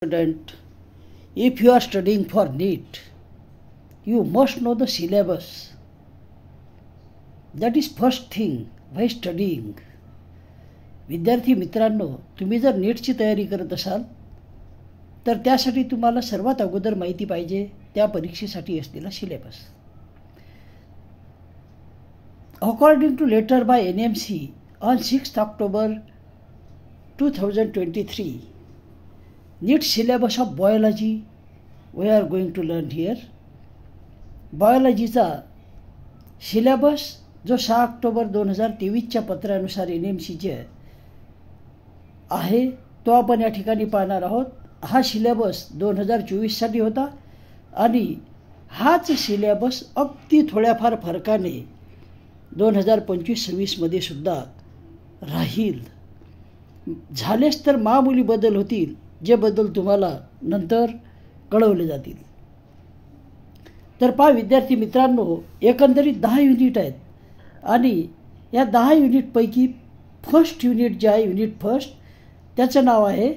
Student, if you are studying for NEET, you must know the syllabus. That is first thing by studying. विद्यार्थी मित्रांनो, तुम्ही जर नीटची तयारी करत असाल तर त्यासाठी तुम्हाला सर्वात अगोदर माहिती पाहिजे त्या परीक्षेसाठी असलेला syllabus. According to letter by NMC on 6th October 2023, NEET syllabus of biology we are going to learn here. बायोलॉजीचा सिलेबस जो 6 ऑक्टोबर 2023च्या पत्रानुसार NMCचे आहे तो आपण या ठिकाणी पाहणार आहोत. हा सिलेबस 2024साठी होता आणि हाच सिलेबस अगदी थोड्याफार फरकाने 2025-26 मध्ये सुद्धा राहील. झालेच तर मामूली बदल होतील, जे बदल तुम्हाला नंतर कळवले जातील. तर पहा विद्यार्थी मित्रांनो, एकंदरीत 10 युनिट आहेत आणि या 10 युनिटपैकी फर्स्ट युनिट जे आहे, युनिट फर्स्ट, त्याचं नाव आहे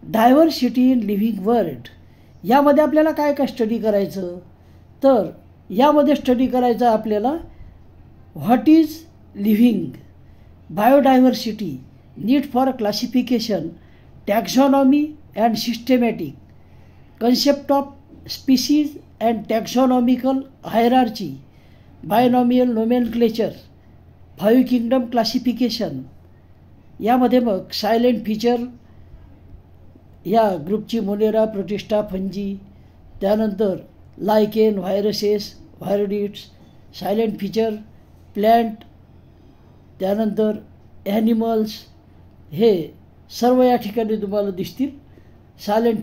डायव्हर्सिटी इन लिव्हिंग वर्ल्ड. यामध्ये आपल्याला काय काय स्टडी करायचं, तर यामध्ये स्टडी करायचं आपल्याला what is living, biodiversity, need for classification, taxonomy and systematic, concept of species and taxonomical hierarchy, binomial nomenclature, 5 kingdom classification. यामध्ये मग सायलेंट फीचर या ग्रुपची मोनेरा, प्रोटिस्टा, फंजी, त्यानंतर लायकेन, व्हायरसेस, व्हायरोडिट्स, सायलेंट फीचर, प्लॅन्ट, त्यानंतर ॲनिमल्स, हे सर्व या ठिकाणी तुम्हाला दिसतील. Silent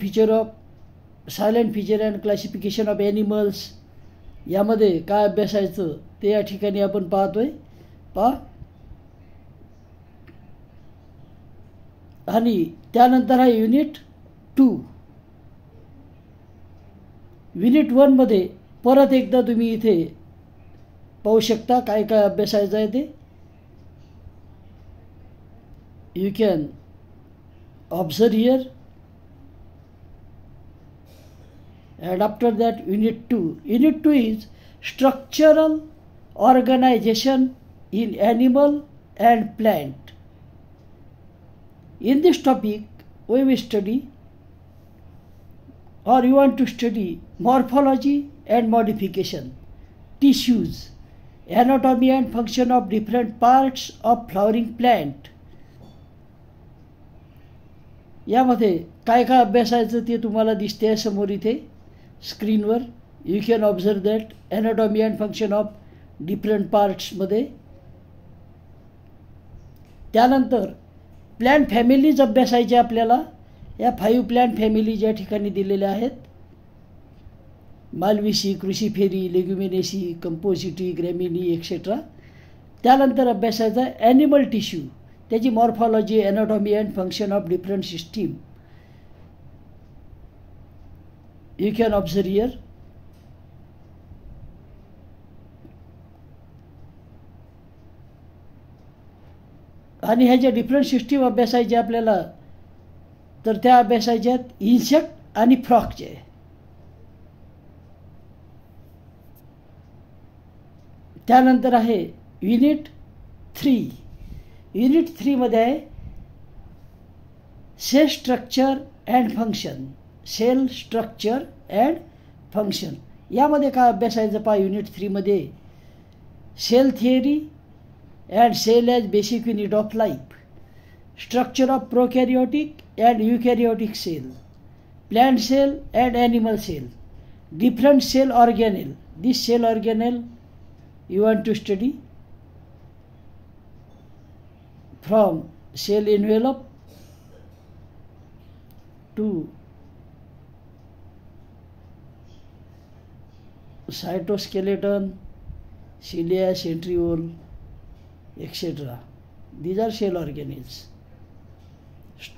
feature and classification of animals, यामध्ये काय अभ्यासायचं ते या ठिकाणी आपण पाहतोय. आणि त्यानंतर आहे युनिट 2. युनिट 1 मध्ये परत एकदा तुम्ही इथे पाहू शकता काय काय अभ्यासायचं आहे ते. You can observe here. And after that unit 2. Unit 2 is structural organization in animal and plant. In this topic we will study, or you want to study, morphology and modification, tissues, anatomy and function of different parts of flowering plant. यामध्ये काय काय अभ्यासायचं ते तुम्हाला दिसते समोर इथे स्क्रीनवर. You can observe that anatomy and function of different पार्ट्समध्ये. त्यानंतर प्लॅन्ट फॅमिलीज अभ्यासायचे आपल्याला. या 5 प्लॅन्ट फॅमिली ज्या ठिकाणी दिलेल्या आहेत, मालविसी, क्रुसिफेरी, लेग्युमिनेसी, कंपोसिटी, ग्रॅमिनी एक्सेट्रा. त्यानंतर अभ्यासायचा ॲनिमल टिश्यू, त्याची morphology, anatomy and function of different system. You can observe here. आणि ह्या ज्या डिफरंट सिस्टीम अभ्यासायच्या आपल्याला, तर त्या अभ्यासायच्यात इन्सेक्ट आणि फ्रॉकचे. त्यानंतर आहे युनिट 3. युनिट 3 मध्ये आहे cell structure and function. Cell structure and function यामध्ये काय अभ्यासायचं पहा युनिट 3 मध्ये. Cell theory and cell as basic unit of life, structure of prokaryotic and eukaryotic cell, plant cell and animal cell, different cell organelle. This cell organelle you want to study from cell envelope to cytoskeleton, cilia, centriole, etc. These are cell organelles,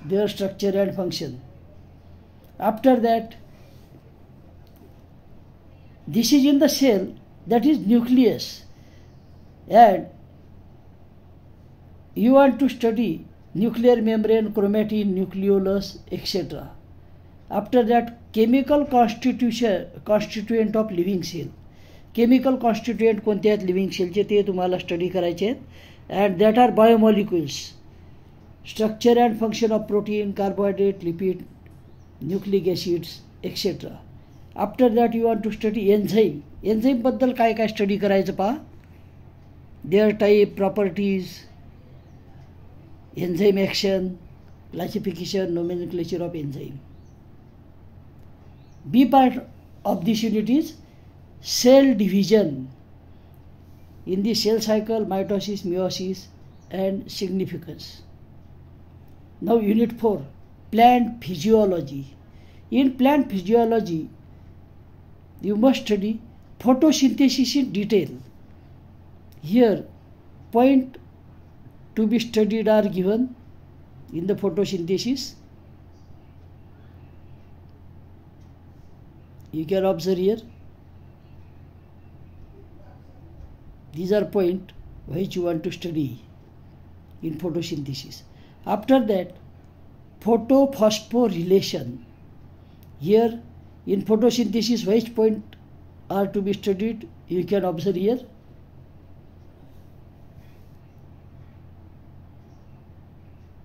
their structure and function. After that, this is in the cell, that is nucleus, and you want to study nuclear membrane, chromatin, nucleolus, etc. After that, chemical constituent of living cell. Chemical constituent कोणते आहेत living सेलचे ते तुम्हाला study करायचे आहेत. And that are biomolecules. Structure and function of protein, carbohydrate, lipid, nucleic acids, etc. After that you want to study enzyme. Enzyme बद्दल काय काय स्टडी करायचं पहा. Their type, properties, enzyme action, classification, nomenclature of enzyme. B part of this unit is cell division. In the cell cycle, mitosis, meiosis, and significance. Now unit 4, plant physiology. In plant physiology, you must study photosynthesis in detail. Here, point to be studied are given in the photosynthesis. You can observe here. These are points which you want to study in photosynthesis. After that, photophosphorylation. Here in photosynthesis, which point are to be studied, you can observe here.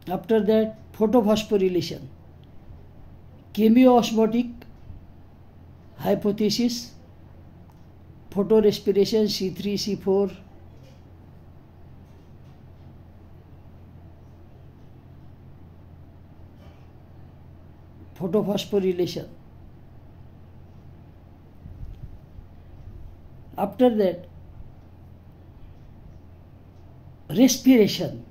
After that, photophosphorylation, chemiosmotic hypothesis, photorespiration C3, C4, photophosphorylation. After that, respiration.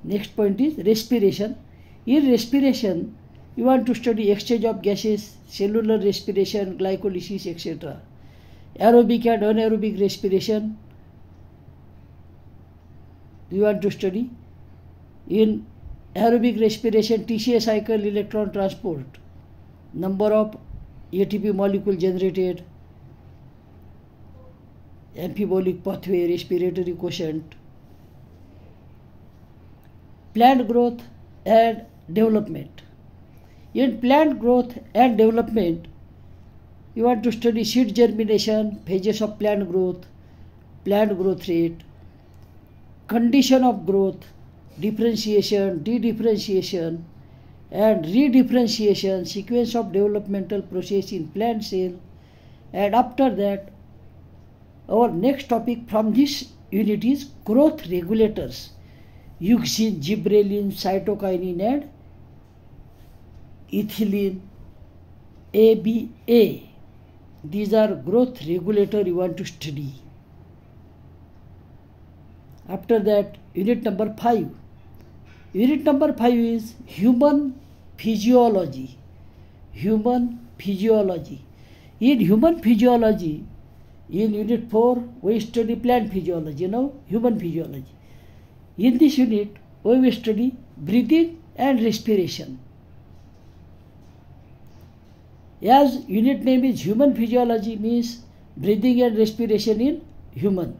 Next point is respiration. In respiration, you want to study exchange of gases, cellular respiration, glycolysis, etc. Aerobic and anaerobic respiration, you want to study. In aerobic respiration, TCA cycle, electron transport, number of ATP molecule generated, amphibolic pathway, respiratory quotient. Plant growth and development. In plant growth and development, you want to study seed germination, phases of plant growth rate, condition of growth, differentiation, de-differentiation, and re-differentiation, sequence of developmental process in plant cell. And after that, our next topic from this unit is growth regulators. Euxin, gibberellin, cytokinin, and ethylene, ABA. These are growth regulator you want to study. After that, unit number 5. Unit number 5 is human physiology. Human physiology. In human physiology, in unit 4, we study plant physiology. Now, human physiology. In this unit, we will study breathing and respiration. As unit name is human physiology, means breathing and respiration in human.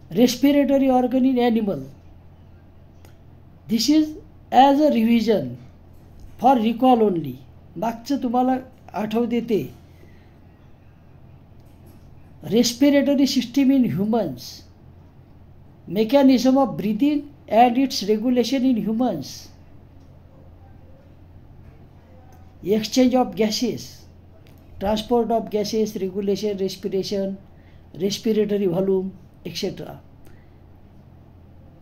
Respiratory organ in animal. This is as a revision for recall only. मागचं तुम्हाला आठव देते. Respiratory system in humans. Mechanism of breathing and its regulation in humans. Exchange of gases. Transport of gases, regulation, respiration, respiratory volume, etc.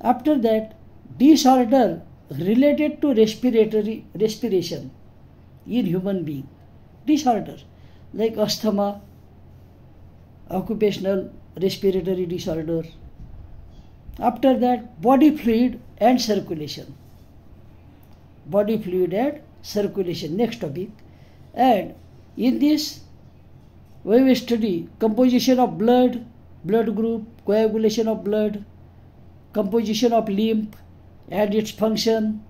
After that, disorder related to respiration in human being. Disorder like asthma, occupational respiratory disorder. After that, body fluid and circulation. Body fluid and circulation, next topic. And in this, we will study composition of blood, blood group, coagulation of blood, composition of lymph and its function,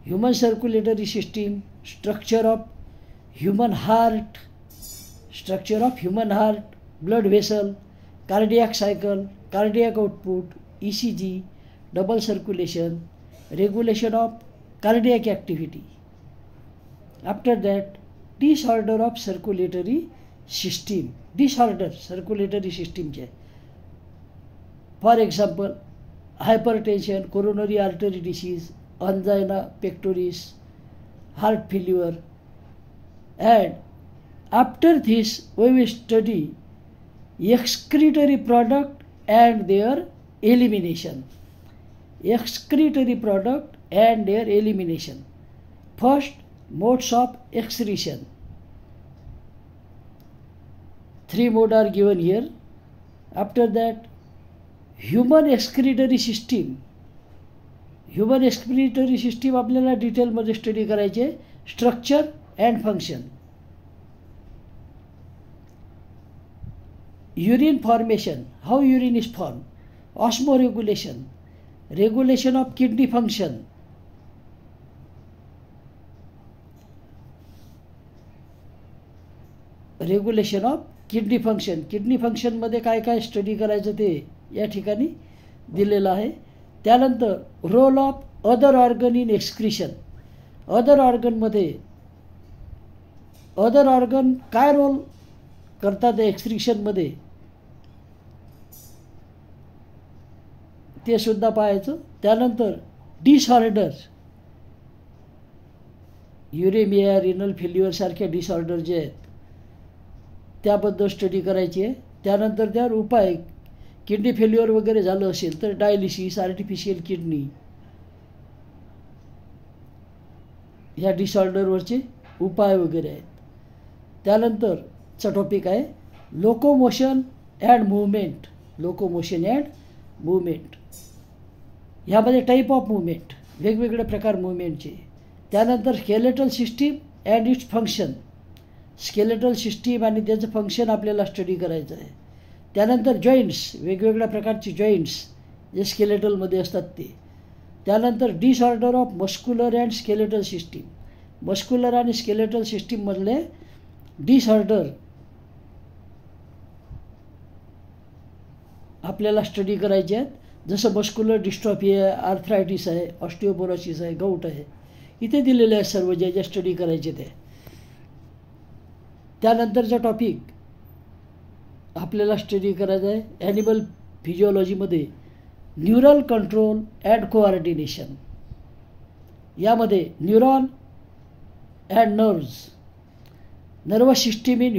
human circulatory system, structure of human heart, blood vessel, cardiac cycle, cardiac output, ECG, double circulation, regulation of cardiac activity. After that, disorder of circulatory system, disorder circulatory सिस्टीमचे. For example hypertension, coronary artery disease, angina pectoris, heart failure. And after this we will study excretory product and their elimination. Excretory product and their elimination. First, modes of excretion. 3 modes are given here. After that, human excretory system. Human excretory system आपल्याला डिटेलमध्ये study करायचे. Structure and function. Urine formation, how urine is form. Osmo regulation, regulation of kidney function. Regulation of kidney function. Kidney फंक्शनमध्ये काय काय study करायचं ते या ठिकाणी दिलेलं आहे. त्यानंतर role of other organ in excretion. Other ऑर्गनमध्ये अदर ऑर्गन काय रोल करतात एक्सक्रिशनमध्ये ते सुद्धा पाहायचं. त्यानंतर डिसऑर्डर, युरेमिया, रिनल फेल्युअर सारख्या डिसऑर्डर जे आहेत त्याबद्दल स्टडी करायची आहे. त्यानंतर त्यावर उपाय, किडनी फेल्युअर वगैरे झालं असेल तर डायलिसिस, आर्टिफिशियल किडनी, ह्या डिसऑर्डरवरचे उपाय वगैरे आहेत. त्यानंतरचा टॉपिक आहे locomotion and movement. Locomotion and movement, ह्यामध्ये टाईप ऑफ मूवमेंट, वेगवेगळे प्रकार मूवमेंटचे. त्यानंतर skeletal system and its function. Skeletal system आणि त्याचं फंक्शन आपल्याला स्टडी करायचं आहे. त्यानंतर जॉईंट्स, वेगवेगळ्या प्रकारचे जॉईंट्स जे स्केलेटलमध्ये असतात ते. त्यानंतर disorder of muscular and skeletal system. Muscular आणि स्केलेटल सिस्टीममधले डिसऑर्डर आपल्याला स्टडी करायचे आहेत. जसं मस्क्युलर डिस्ट्रॉफी आहे, आर्थरायटिस आहे, ऑस्टिओपोरोसिस आहे, गाऊट आहे, इथे दिलेले आहेत सर्व जे जे स्टडी करायचे ते. त्यानंतरचा टॉपिक आपल्याला स्टडी करायचं आहे ॲनिमल फिजिओलॉजीमध्ये न्यूरल कंट्रोल अँड कोऑर्डिनेशन. यामध्ये neuron and nerves, nervous system in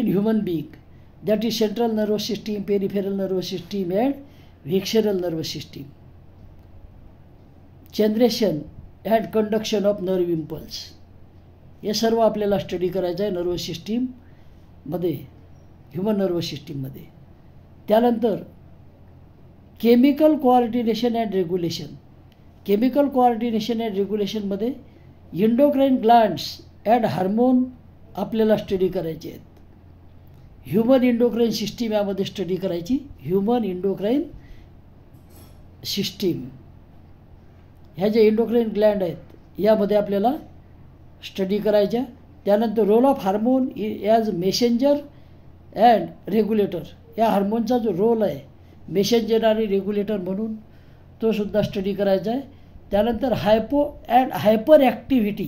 human being, that is central nervous system, peripheral nervous system and visceral nervous system. Generation and conduction of nerve impulse, हे सर्व आपल्याला study करायचं आहे nervous सिस्टीममध्ये, human nervous सिस्टीममध्ये. त्यानंतर chemical coordination and regulation. Chemical coordination and रेग्युलेशनमध्ये endocrine glands and hormone आपल्याला स्टडी करायचे आहेत. ह्युमन एंडोक्राइन सिस्टीम यामध्ये स्टडी करायची. ह्युमन एंडोक्राइन सिस्टीम, ह्या ज्या एंडोक्राइन ग्लँड आहेत यामध्ये आपल्याला स्टडी करायच्या. त्यानंतर role of hormone as messenger and regulator. या हार्मोनचा जो रोल आहे मेसेंजर आणि रेग्युलेटर म्हणून तो सुद्धा स्टडी करायचा आहे. त्यानंतर हायपो and hyper activity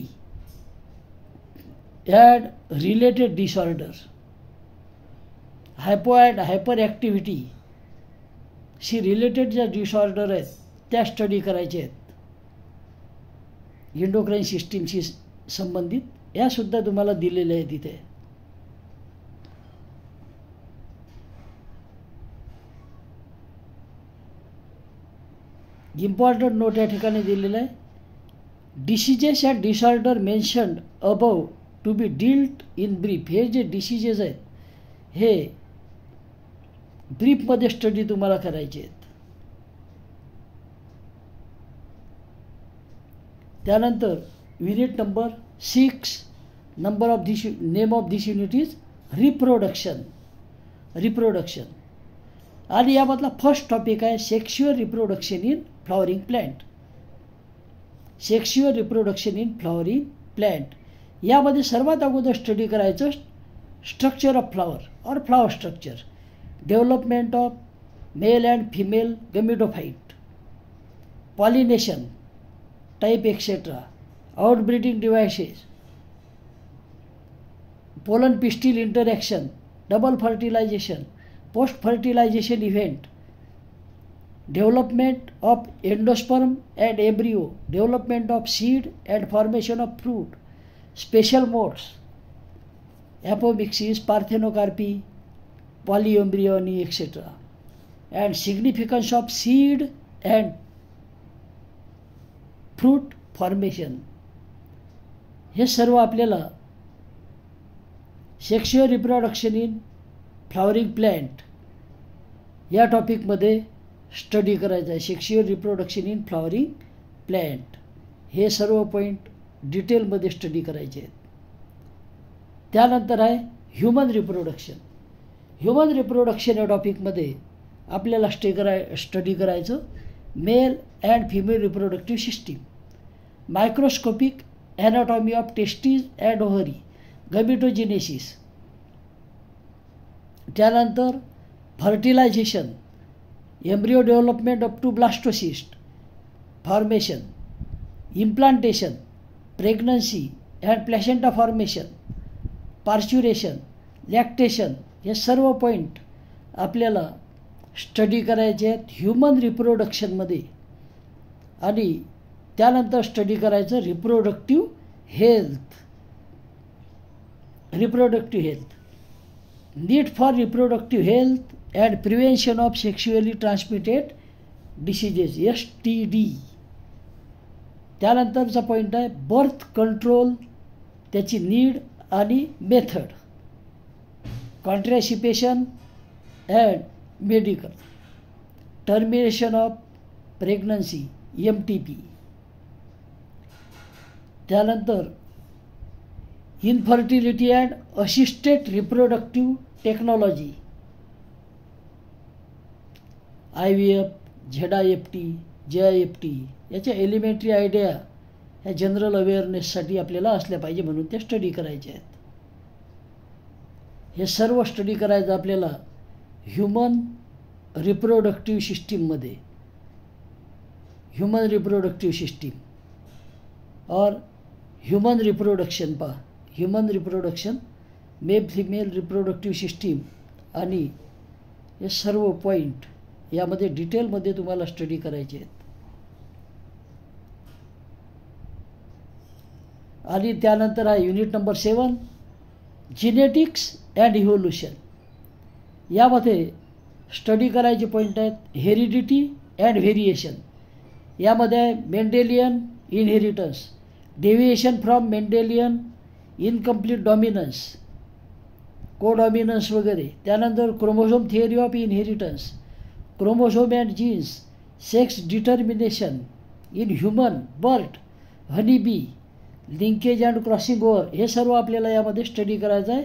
and related disorder. हायपो and hyper activity she related ज्या डिसऑर्डर आहेत त्या स्टडी करायच्या आहेत एंडोक्राइन सिस्टीमशी संबंधित. यासुद्धा तुम्हाला दिलेले आहेत तिथे. इम्पॉर्टंट नोट या ठिकाणी दिलेलं आहे. Diseases and disorder mentioned above to be dealt in brief. हे जे डिसीजेस आहेत हे ब्रीफमध्ये स्टडी तुम्हाला करायचे आहेत. त्यानंतर unit number 6, number of this name of this unit is reproduction. Reproduction आणि यामधला फर्स्ट टॉपिक आहे sexual reproduction in flowering plant. Sexual reproduction in flowering plant यामध्ये सर्वात अगोदर स्टडी करायचं स्ट्रक्चर ऑफ फ्लॉवर और flower structure, development of male and female gametophyte, pollination type etcetera, outbreeding devices, pollen pistil interaction, double fertilization, post fertilization event, development of endosperm and embryo, development of seed and formation of fruit, special modes, apomixis, parthenocarpy, polyembryony etcetera, and significance of seed and fruit formation. हे सर्व आपल्याला sexual reproduction in flowering plant या टॉपिकमध्ये study करायचं आहे. Sexual reproduction in flowering plant हे सर्व point डिटेलमध्ये स्टडी करायचे आहेत. त्यानंतर आहे ह्युमन रिप्रोडक्शन. ह्युमन रिप्रोडक्शन या टॉपिकमध्ये आपल्याला स्टडी करायचं male and female reproductive system, microscopic anatomy of testes and ovary, gametogenesis. त्यानंतर fertilization, embryo development up to blastocyst formation, implantation, pregnancy and placenta formation, parturition, lactation. हे सर्व point आपल्याला study करायचे आहेत human रिप्रोडक्शनमध्ये. आणि त्यानंतर स्टडी करायचं reproductive health. Need for reproductive health and prevention of sexually transmitted diseases, STD. त्यानंतरचा point आहे बर्थ कंट्रोल, त्याची नीड आणि method, contraception and medical, termination of pregnancy, MTP. त्यानंतर infertility and assisted reproductive technology, IVF, ZIFT, JIFT. याच्या elementary idea ह्या general अवेअरनेससाठी आपल्याला असल्या पाहिजे म्हणून ते स्टडी करायचे आहेत. हे सर्व स्टडी करायचं आपल्याला ह्युमन रिप्रोडक्टिव्ह सिस्टीममध्ये. ह्युमन रिप्रोडक्टिव्ह सिस्टीम और ह्युमन रिप्रोडक्शन पहा, human reproduction, male female reproductive system आणि हे सर्व पॉईंट यामध्ये डिटेलमध्ये तुम्हाला स्टडी करायचे आहेत. आणि त्यानंतर आहे unit number 7 genetics and evolution. यामध्ये स्टडी करायचे पॉईंट आहेत हेरिडिटी अँड व्हेरिएशन. यामध्ये आहे Mendelian inheritance, deviation from Mendelian, incomplete dominance, codominance वगैरे. त्यानंतर chromosome theory of inheritance, chromosome and genes, sex determination in human, bird, honey bee, linkage and crossing over. हे सर्व आपल्याला यामध्ये स्टडी करायचं आहे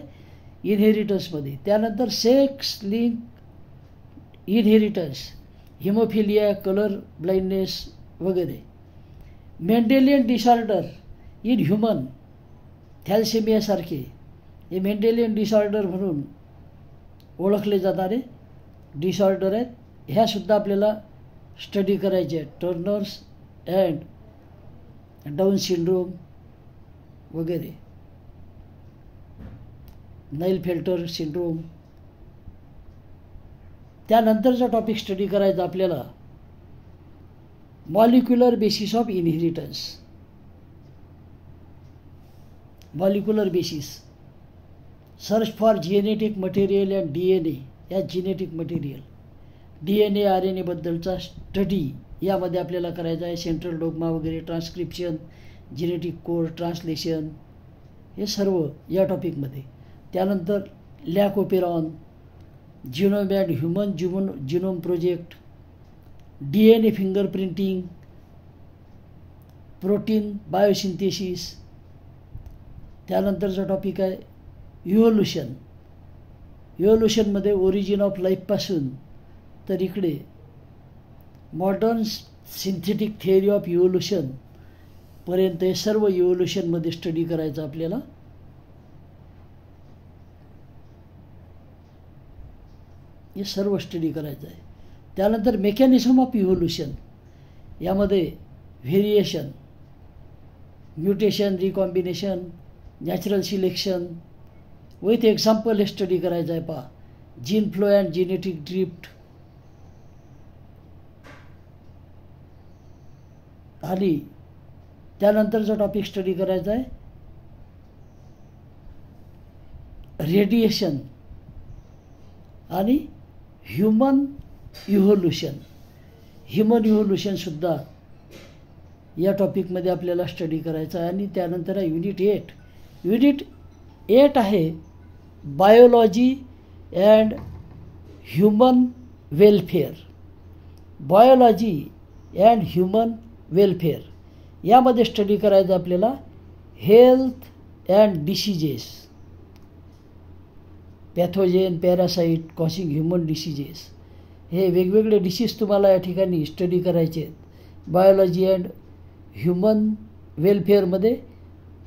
इनहेरिटन्समध्ये. त्यानंतर sex link inheritance, haemophilia, colour blindness वगैरे. मेंडेलियन डिसऑर्डर इन ह्युमन, थॅलसेमियासारखे हे मेंडेलियन डिसऑर्डर म्हणून ओळखले जाणारे डिसऑर्डर आहेत. ह्यासुद्धा आपल्याला स्टडी करायचे आहेत. टर्नर्स अँड डाऊन सिंड्रोम वगैरे, नाइलफेल्टर सिंड्रोम. त्यानंतरचा टॉपिक स्टडी करायचा आपल्याला molecular basis of inheritance. Molecular basis, search for genetic material and DNA. या जेनेटिक मटेरियल DNA RNA बद्दलचा स्टडी यामध्ये आपल्याला करायचा आहे. सेंट्रल डोग्मा वगैरे, ट्रान्स्क्रिप्शन, जेनेटिक कोड, ट्रान्सलेशन हे सर्व या टॉपिकमध्ये. त्यानंतर lac operon, genome and human genome project, DNA fingerprinting, protein biosynthesis. त्यानंतरचा टॉपिक आहे इव्होल्युशन. इव्होल्युशनमध्ये ओरिजिन ऑफ लाईफपासून तर इकडे modern synthetic theory of evolution पर्यंत हे सर्व इव्होल्युशनमध्ये स्टडी करायचं आपल्याला. हे सर्व स्टडी करायचं आहे. त्यानंतर मेकॅनिझम ऑफ इव्होल्युशन, यामध्ये variation, mutation, recombination, natural selection with example हे स्टडी करायचं आहे. पहा, gene flow and genetic drift, आणि त्यानंतरचा टॉपिक स्टडी करायचा आहे रेडिएशन आणि ह्युमन इव्होल्युशन. ह्युमन इव्होल्युशनसुद्धा या टॉपिकमध्ये आपल्याला स्टडी करायचं आहे. आणि त्यानंतर आहे युनिट 8. युनिट 8 आहे biology and human welfare. Biology and human welfare यामध्ये स्टडी करायचं आपल्याला health and diseases, pathogen, parasite causing human diseases, हे वेगवेगळे डिसीज तुम्हाला या ठिकाणी स्टडी करायचे आहेत. बायोलॉजी अँड ह्युमन वेलफेअरमध्ये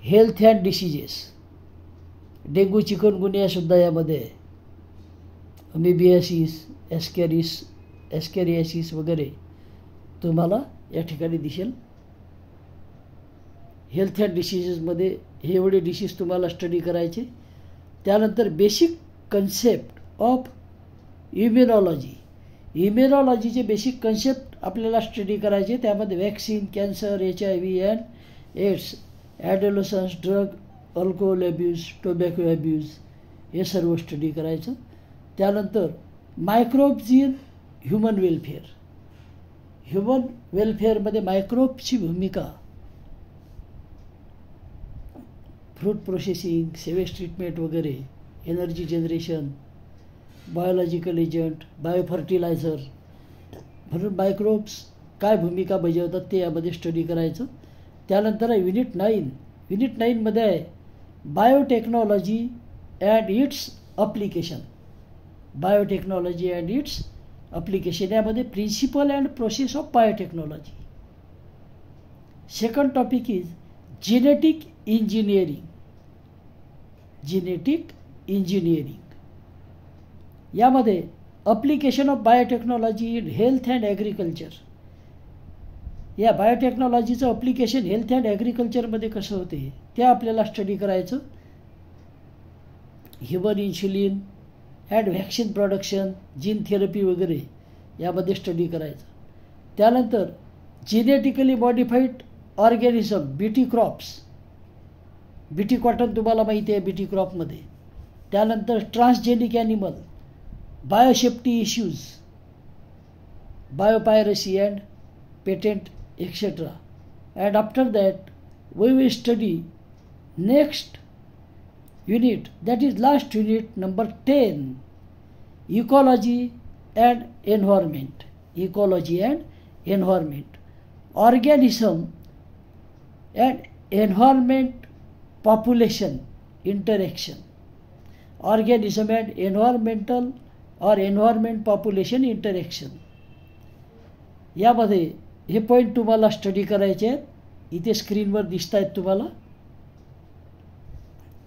हेल्थ अँड डिसीजेस, डेंग्यू, चिकनगुनियासुद्धा यामध्ये आहे, अमिबियासिस, एस्कॅरियासिस वगैरे तुम्हाला या ठिकाणी दिसेल. हेल्थ अँड डिसीजेसमध्ये हे एवढे डिसीज तुम्हाला स्टडी करायचे. त्यानंतर बेसिक कन्सेप्ट ऑफ इम्युनॉलॉजी, इम्युनॉलॉजीचे बेसिक कन्सेप्ट आपल्याला स्टडी करायचे. त्यामध्ये vaccine, cancer, HIV and AIDS, adolescence, drug, alcohol abuse, tobacco abuse हे सर्व स्टडी करायचं. त्यानंतर microbes in human welfare, human वेलफेअरमध्ये मायक्रोब्सची भूमिका, फ्रूट प्रोसेसिंग, सेवेज ट्रीटमेंट वगैरे, energy generation, biological agent, biofertiliser, म्हणून मायक्रोब्स काय भूमिका बजावतात ते यामध्ये स्टडी करायचं. त्यानंतर आहे युनिट 9. युनिट 9मध्ये आहे biotechnology and its application. Biotechnology and its application यामध्ये principle and process of biotechnology. Second topic is genetic engineering. Genetic engineering यामध्ये application of biotechnology in health and agriculture. या बायोटेक्नॉलॉजीचं अप्लिकेशन हेल्थ अँड ॲग्रिकल्चरमध्ये कसं होते ते आपल्याला स्टडी करायचं. Human insulin and vaccine production, gene therapy वगैरे यामध्ये स्टडी करायचं. त्यानंतर genetically modified organism, BT crops, BT cotton तुम्हाला माहिती आहे बीटी क्रॉपमध्ये. त्यानंतर transgenic animal, biosafety issues, biopiracy and patent etcetera. And after that we will study next unit, that is last unit number 10, ecology and environment. Ecology and environment, organism and environment population interaction, organism and environmental or environment population interaction. यामध्ये हे point तुम्हाला study करायचे आहेत. इथे स्क्रीनवर दिसत आहेत तुम्हाला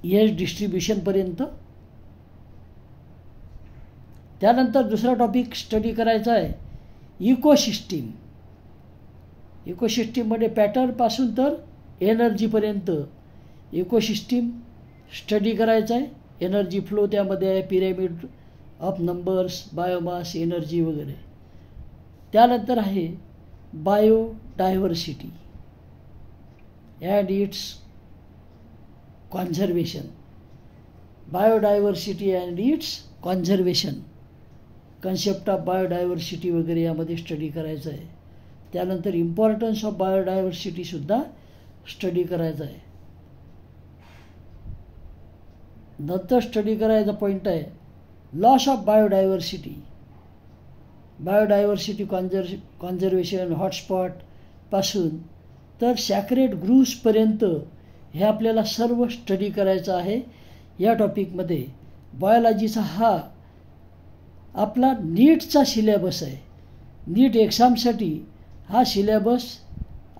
एज डिस्ट्रीब्युशनपर्यंत. त्यानंतर दुसरा टॉपिक स्टडी करायचा आहे इकोसिस्टीम. इकोसिस्टीममध्ये पॅटर्नपासून तर एनर्जीपर्यंत इकोसिस्टीम स्टडी करायचा आहे. एनर्जी फ्लो त्यामध्ये आहे, pyramid of numbers, biomass, energy वगैरे. त्यानंतर आहे biodiversity and it's conservation. Biodiversity and it's conservation, concept of biodiversity वगैरे यामध्ये स्टडी करायचं आहे. त्यानंतर इम्पॉर्टन्स ऑफ बायोडायव्हर्सिटीसुद्धा स्टडी करायचं आहे. नंतर स्टडी करायचा पॉईंट आहे loss of biodiversity. Biodiversity conservation हॉटस्पॉटपासून तर सॅक्रेड ग्रूव्सपर्यंत हे आपल्याला सर्व स्टडी करायचं आहे या टॉपिकमध्ये. बायोलॉजीचा हा आपला नीटचा सिलेबस आहे. नीट एक्झामसाठी हा सिलेबस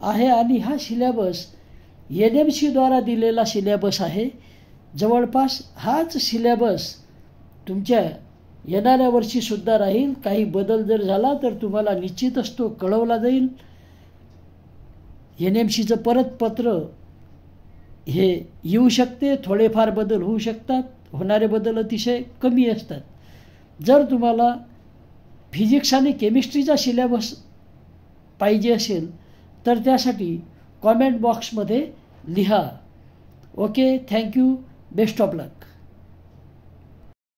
आहे आणि हा सिलेबस NMCद्वारा दिलेला सिलेबस आहे. जवळपास हाच सिलेबस तुमच्या येणाऱ्या वर्षीसुद्धा राहील. काही बदल जर झाला तर तुम्हाला निश्चितच तो कळवला जाईल. NMCचं परत पत्र हे येऊ शकते. थोडेफार बदल होऊ शकतात. होणारे बदल अतिशय कमी असतात. जर तुम्हाला फिजिक्स आणि केमिस्ट्रीचा सिलेबस पाहिजे असेल तर त्यासाठी कॉमेंट बॉक्समध्ये लिहा. Okay, thank you. Best of luck.